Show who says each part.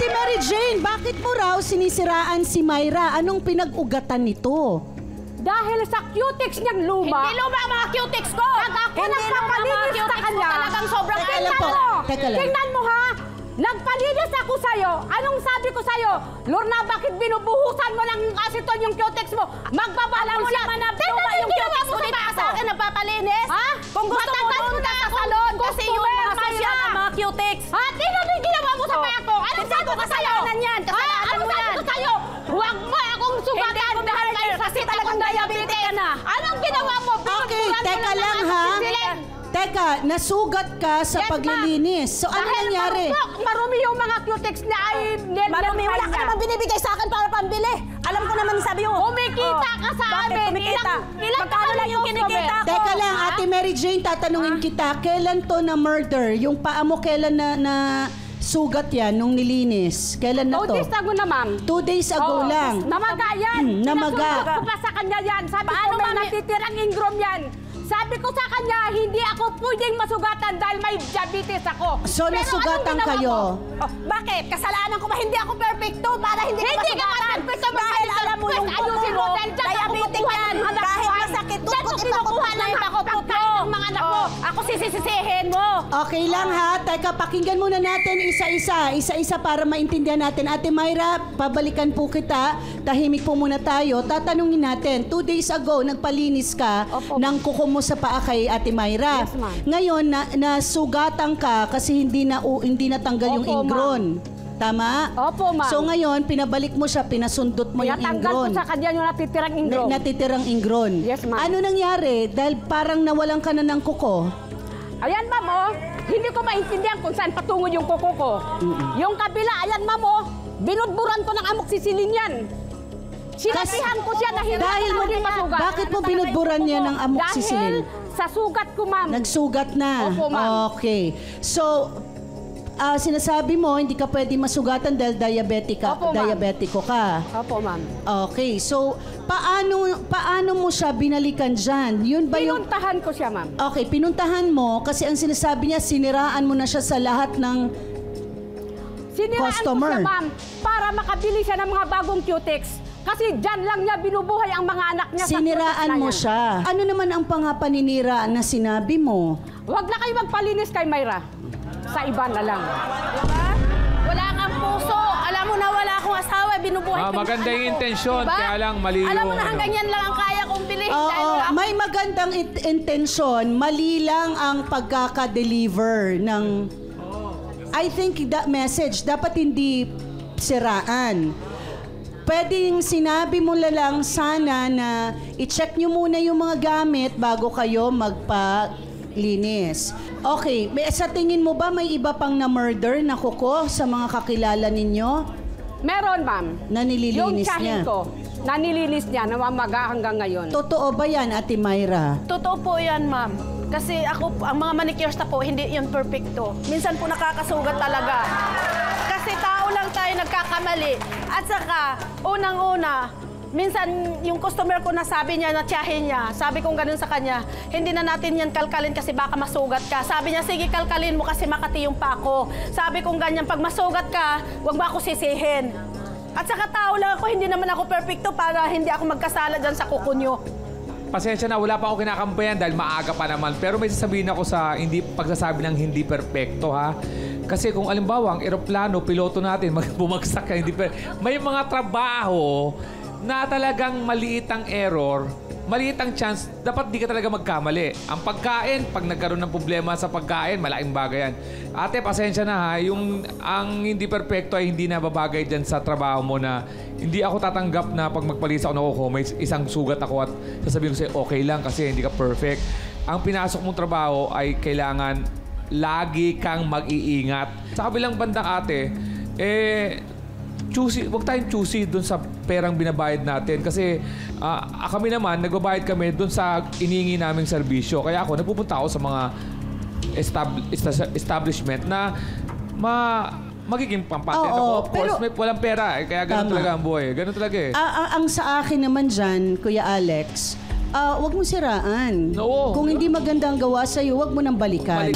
Speaker 1: Ate Mary Jane, bakit mo raw sinisiraan si Myra? Anong pinag-ugatan nito?
Speaker 2: Dahil sa cutex niyang luma.
Speaker 3: Hindi luma ang mga cutex ko.
Speaker 2: Pag ako nagpapalinis sa kanya.
Speaker 3: Talagang sobrang
Speaker 1: Teka lang.
Speaker 2: Tingnan mo ha. Nagpalinis ako sa'yo. Anong sabi ko sa'yo? Lorna, bakit binubuhusan mo ng aseton yung cutex mo? Magbabalang siya.
Speaker 3: Luma yung cutex mo dito sa akin nagpapalinis.
Speaker 2: Ha?
Speaker 3: Kung gusto mo doon ka sa salon kasi yung mga social ng mga cutex.
Speaker 2: Ha? Tingnan mo yung ginawa mo sa paya ko. Anong sabi ko sa'yo?
Speaker 3: Kasalanan yan. Kasalanan mo yan.
Speaker 2: Anong sabi ko sa'yo? Huwag mo akong sugatan dahil
Speaker 3: kasi talagang diabetic ka na.
Speaker 2: Anong ginawa mo?
Speaker 1: Okay, teka lang ha. Teka, nasugat ka sa paglilinis. So, ano nangyari?
Speaker 2: Marumi yung mga cutex na ay
Speaker 3: Marumi, wala ka naman binibigay sa akin para pambili. Alam ko naman sabi mo.
Speaker 2: Kumikita ka sa amin. Ilang
Speaker 3: Magkano lang yung kinikita ko?
Speaker 1: Teka lang, Ate Mary Jane, tatanungin kita. Kailan to na murder? Yung paa mo, kailan na sugat yan nung nilinis? Kailan na
Speaker 2: 2
Speaker 1: to?
Speaker 2: days ago na, ma'am.
Speaker 1: 2 days ago lang.
Speaker 2: Namaga yan.
Speaker 1: Namaga.
Speaker 2: Sinasugat ko pa sa kanya yan. Sabi ko may natitirang ingrown yan. Sabi ko sa kanya, hindi ako pwedeng masugatan dahil may diabetes ako.
Speaker 1: So,
Speaker 2: Pero
Speaker 1: nasugatan
Speaker 2: anong ginawa
Speaker 1: kayo?
Speaker 2: mo?
Speaker 3: Bakit? Kasalanan ko ba hindi ako perfecto para hindi ka
Speaker 2: Hindi ka
Speaker 3: masugatan?
Speaker 2: perfecto.
Speaker 3: Dahil alam mo yung
Speaker 2: ayusin mo. Dahil dyan ako
Speaker 3: diabetic
Speaker 2: kukuha
Speaker 3: yan.
Speaker 2: ng anak
Speaker 3: Kahit
Speaker 2: ko.
Speaker 3: masakit,
Speaker 2: Dyan ko kinukuha ng ako pagkain ng mga anak ko.
Speaker 3: Ako sisisihin mo.
Speaker 1: Okay lang ha. Teka, pakinggan muna natin isa-isa. Isa-isa para maintindihan natin. Ate Myra, pabalikan po kita. Tahimik po muna tayo. Tatanungin natin. 2 days ago, nagpalinis ka ng kuko mo sa paa kay Ate Myra.
Speaker 2: Yes, ma'am.
Speaker 1: Ngayon, nasugatan ka kasi hindi natanggal yung
Speaker 2: Opo,
Speaker 1: ingron. Tama?
Speaker 2: Opo, ma'am.
Speaker 1: So ngayon, pinabalik mo siya, pinasundot mo yung
Speaker 2: Tinatanggal
Speaker 1: ingron.
Speaker 2: ko sa kanya yung natitirang ingrown.
Speaker 1: Natitirang ingron.
Speaker 2: Yes, ma'am.
Speaker 1: Ano nangyari? Dahil parang nawalan ka na ng kuko.
Speaker 2: Ayan, ma'am, oh. Hindi ko maintindihan kung saan patungo yung kuko ko. Yung kabila, ayan, ma'am, oh. Binudburan ko ng amoxicillin yan. Sinabihan ko siya na hindi
Speaker 1: dahil
Speaker 2: ako pwedeng masugat.
Speaker 1: bakit mo binudburan niya ng amoxicillin?
Speaker 2: Dahil sa sugat ko, ma'am.
Speaker 1: Nagsugat na.
Speaker 2: Opo, ma'am.
Speaker 1: Okay. So, sinasabi mo hindi ka pwede masugatan dahil
Speaker 2: Opo, ma'am.
Speaker 1: diabetiko ka.
Speaker 2: Opo, ma'am.
Speaker 1: Okay. So, paano mo siya binalikan dyan? Yun ba yung...
Speaker 2: Pinuntahan ko siya, ma'am.
Speaker 1: Okay, pinuntahan mo kasi ang sinasabi niya, siniraan mo na siya sa lahat ng
Speaker 2: Siniraan
Speaker 1: customer.
Speaker 2: ko siya, ma'am, para makabili siya ng mga bagong cutex. Kasi dyan lang niya binubuhay ang mga anak niya
Speaker 1: Siniraan
Speaker 2: sa cutex na
Speaker 1: mo
Speaker 2: yan.
Speaker 1: siya. Ano naman ang paninira na sinabi mo?
Speaker 2: Huwag na kayo magpalinis kay Myra. Sa iba na lang.
Speaker 3: Diba? Wala kang puso. Alam mo na wala akong asawa. Binubuhay ko
Speaker 4: maganda yung intensyon, kaya lang mali
Speaker 3: Alam mo
Speaker 4: yung
Speaker 3: na hanggang yan lang ang kaya kong bilhin.
Speaker 1: Oo, may magandang intensyon, mali lang ang pagkaka-deliver ng... I think that message dapat hindi siraan. Pwedeng sinabi mo lang sana na i-check nyo muna yung mga gamit bago kayo magpalinis. Okay, sa tingin mo ba may iba pang na-murder na kuko sa mga kakilala ninyo
Speaker 2: Meron, ma'am.
Speaker 1: na
Speaker 2: Yung
Speaker 1: nililinis
Speaker 2: tsahin
Speaker 1: niya?
Speaker 2: ko, nanilinis niya, namamaga hanggang ngayon.
Speaker 1: Totoo ba yan, Ate Myra?
Speaker 3: Totoo po yan, ma'am. Kasi ako, ang mga manicures na po, hindi yun perfecto. Minsan po nakakasugat talaga. Kasi tao lang tayo nagkakamali. At saka, unang-una, minsan yung customer ko na sabi niya, na tiyahin niya, sabi kong ganun sa kanya, hindi na natin yan kalkalin kasi baka masugat ka. Sabi niya, sige kalkalin mo kasi makati yung pako. Sabi kong ganyan, pag masugat ka, huwag mo ako sisihin. At saka tao lang ako, hindi naman ako perfecto para hindi ako magkasala dyan sa kuko nyo.
Speaker 4: Pasensya na, wala pa ako kinakambayan dahil maaga pa naman. Pero may sasabihin ako sa pagsasabi ng hindi perpekto, ha? Kasi kung alimbawa, ang eroplano, piloto natin, bumagsak ka, may mga trabaho na talagang maliit ang error, maliit ang chance, dapat di ka talaga magkamali. Ang pagkain, pag nagkaroon ng problema sa pagkain, malaking bagay yan. Ate, pasensya na ha, ang hindi perpekto ay hindi nababagay dyan sa trabaho mo na hindi ako tatanggap na pag magpalis ako ng kuko, may isang sugat ako at sasabihin ko sa'yo, okay lang kasi hindi ka perfect. Ang pinasok mong trabaho ay kailangan lagi kang mag-iingat. Sa kabilang bandang ate, choosy, wag tayong choosy dun sa perang binabayad natin kasi kami naman, nagbabayad kami dun sa inihingi naming serbisyo. Kaya ako, nagpupunta ako sa mga establishment na magiging pampatent ako. Of course, may walang pera. Kaya ganun talaga ang buhay. Ganun talaga eh.
Speaker 1: Ang sa akin naman dyan, Kuya Alex, wag mo siraan.
Speaker 4: Oo.
Speaker 1: Kung hindi maganda ang gawa sa'yo, wag mo nang balikan.